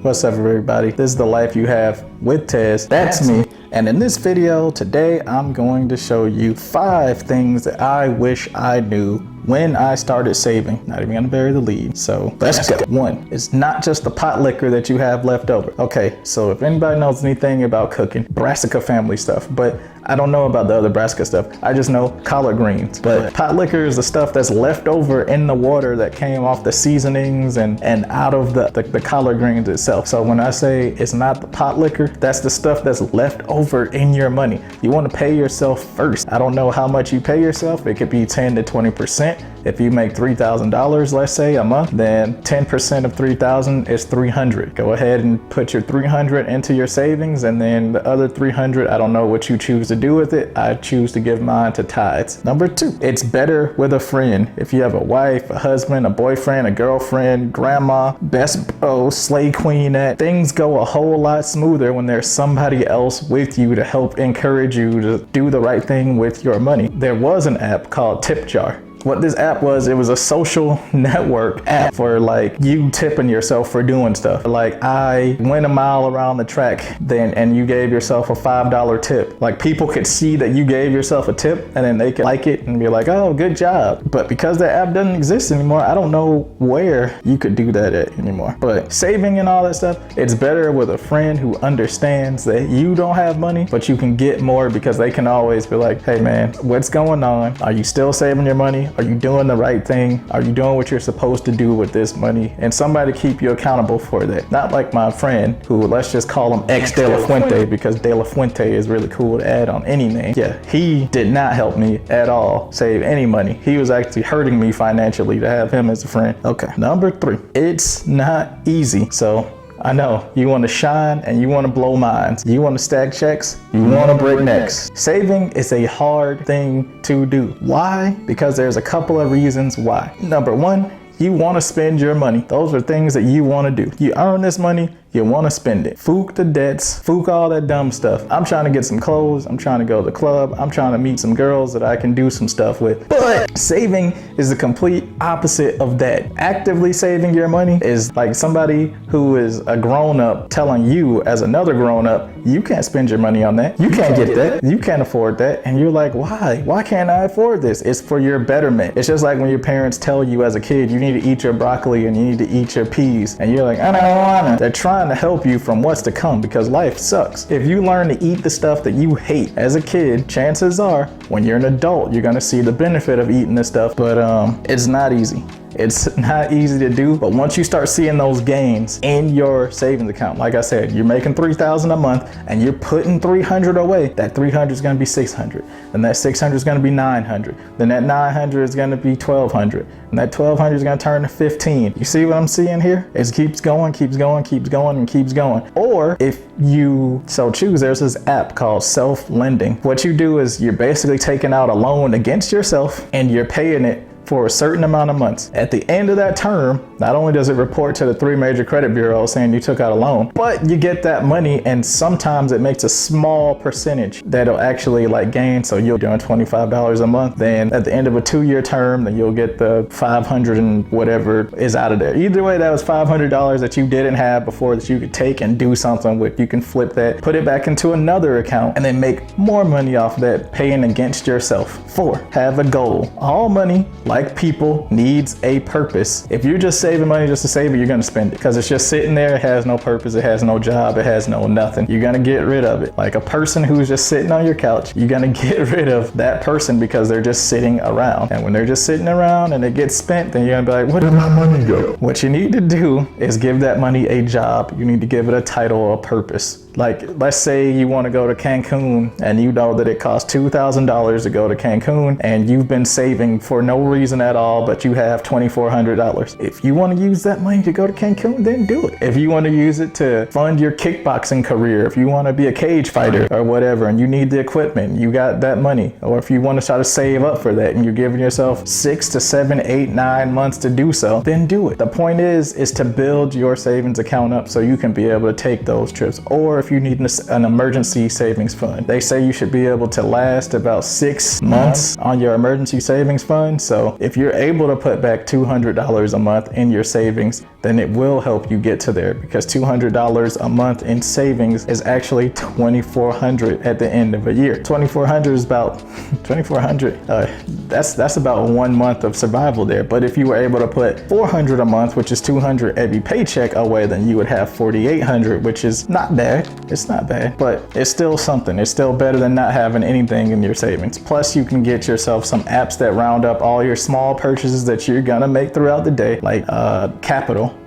What's up, everybody? This is the life you have with Tez. That's me. And in this video today, I'm going to show you 5 things that I wish I knew when I started saving. Not even gonna bury the lead, so let's go. 1, it's not just the pot liquor that you have left over. Okay, so if anybody knows anything about cooking, brassica family stuff, but I don't know about the other brassica stuff. I just know collard greens. But pot liquor is the stuff that's left over in the water that came off the seasonings and out of the collard greens itself. So when I say it's not the pot liquor, that's the stuff that's left over in your money. You want to pay yourself first. I don't know how much you pay yourself. It could be 10 to 20%. If you make $3,000, let's say, a month, then 10% of 3,000 is 300. Go ahead and put your 300 into your savings, and then the other 300, I don't know what you choose to do with it. I choose to give mine to tithes. Number 2, it's better with a friend. If you have a wife, a husband, a boyfriend, a girlfriend, grandma, best bro, slay queenette, things go a whole lot smoother when there's somebody else with you to help encourage you to do the right thing with your money. There was an app called Tip Jar. What this app was, it was a social network app for like you tipping yourself for doing stuff. Like I went a mile around the track then and you gave yourself a $5 tip. Like people could see that you gave yourself a tip and then they could like it and be like, oh, good job. But because the app doesn't exist anymore, I don't know where you could do that at anymore. But saving and all that stuff, it's better with a friend who understands that you don't have money, but you can get more because they can always be like, hey man, what's going on? Are you still saving your money? Are you doing the right thing? Are you doing what you're supposed to do with this money? And somebody to keep you accountable for that. Not like my friend who, let's just call him X De La Fuente, because De La Fuente is really cool to add on any name. Yeah, he did not help me at all save any money. He was actually hurting me financially to have him as a friend. Okay, number 3, it's not easy. So I know you want to shine and you want to blow minds. You want to stack checks. You want to break necks. Saving is a hard thing to do. Why? Because there's a couple of reasons why. Number 1, you want to spend your money. Those are things that you want to do. You earn this money, you want to spend it. Fook the debts, fook all that dumb stuff. I'm trying to get some clothes. I'm trying to go to the club. I'm trying to meet some girls that I can do some stuff with. But saving is the complete opposite of that. Actively saving your money is like somebody who is a grown-up telling you as another grown-up, you can't spend your money on that. You can't get that. You can't afford that. And you're like, why? Why can't I afford this? It's for your betterment. It's just like when your parents tell you as a kid, you need to eat your broccoli and you need to eat your peas. And you're like, I don't wanna. They're trying to help you from what's to come because life sucks. If you learn to eat the stuff that you hate as a kid, chances are when you're an adult, you're gonna see the benefit of eating this stuff, but it's not easy. It's not easy to do, but once you start seeing those gains in your savings account, like I said, you're making $3,000 a month and you're putting 300 away, that 300 is gonna be 600, and that 600 is gonna be 900, then that 900 is gonna be 1,200, and that 1,200 is gonna turn to 15. You see what I'm seeing here? It keeps going, keeps going, keeps going, and keeps going. Or if you so choose, there's this app called self-lending. What you do is you're basically taking out a loan against yourself and you're paying it for a certain amount of months. At the end of that term, not only does it report to the 3 major credit bureaus saying you took out a loan, but you get that money and sometimes it makes a small percentage that'll actually like gain. So you're doing $25 a month, then at the end of a 2-year term, then you'll get the 500 and whatever is out of there. Either way, that was $500 that you didn't have before that you could take and do something with. You can flip that, put it back into another account, and then make more money off that paying against yourself. 4, have a goal. All money, like people, needs a purpose. If you're just saving money just to save it, you're gonna spend it because it's just sitting there. It has no purpose. It has no job. It has no nothing. You're gonna get rid of it. Like a person who's just sitting on your couch, you're gonna get rid of that person because they're just sitting around. And when they're just sitting around and it gets spent, then you're gonna be like, where did my money go? What you need to do is give that money a job. You need to give it a title or a purpose. Like, let's say you want to go to Cancun and you know that it costs $2,000 to go to Cancun and you've been saving for no reason at all, but you have $2,400. If you want to use that money to go to Cancun, then do it. If you want to use it to fund your kickboxing career, if you want to be a cage fighter or whatever and you need the equipment, you got that money. Or if you want to try to save up for that and you're giving yourself 6 to 7, 8, 9 months to do so, then do it. The point is to build your savings account up so you can be able to take those trips. Or if you need an emergency savings fund. They say you should be able to last about 6 months on your emergency savings fund. So if you're able to put back $200 a month in your savings, then it will help you get to there, because $200 a month in savings is actually $2,400 at the end of a year. $2,400 is about $2,400. That's about 1 month of survival there. But if you were able to put $400 a month, which is $200 every paycheck away, then you would have $4,800, which is not bad. It's not bad, but it's still something. It's still better than not having anything in your savings. Plus, you can get yourself some apps that round up all your small purchases that you're gonna make throughout the day, like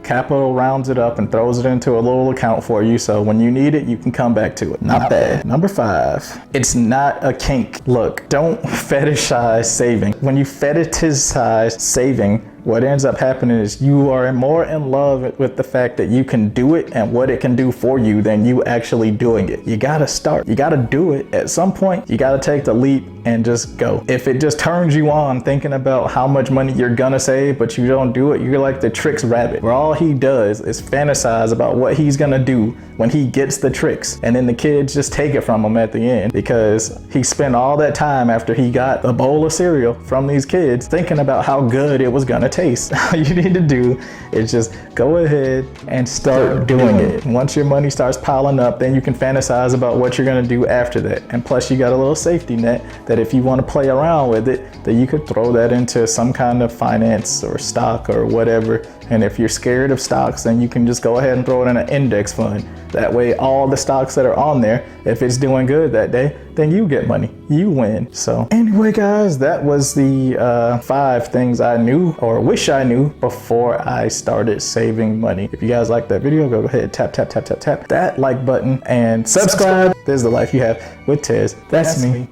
Capital rounds it up and throws it into a little account for you, so when you need it, you can come back to it. Not bad. Number 5, it's not a kink. Look, don't fetishize saving. When you fetishize saving, what ends up happening is you are more in love with the fact that you can do it and what it can do for you than you actually doing it. You gotta start. You gotta do it. At some point, you gotta take the leap and just go. If it just turns you on thinking about how much money you're gonna save, but you don't do it, you're like the tricks rabbit, where all he does is fantasize about what he's gonna do when he gets the tricks. And then the kids just take it from him at the end, because he spent all that time after he got a bowl of cereal from these kids thinking about how good it was gonna taste. All you need to do is just go ahead and start doing it. Once your money starts piling up, then you can fantasize about what you're gonna do after that. And plus, you got a little safety net that if you want to play around with it, that you could throw that into some kind of finance or stock or whatever. And if you're scared of stocks, then you can just go ahead and throw it in an index fund. That way, all the stocks that are on there, if it's doing good that day, then you get money. You win. So anyway, guys, that was the 5 things I knew or wish I knew before I started saving money. If you guys like that video, go ahead, tap that like button and subscribe. This is the life you have with Tez. That's me.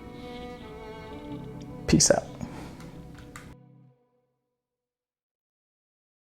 Peace out.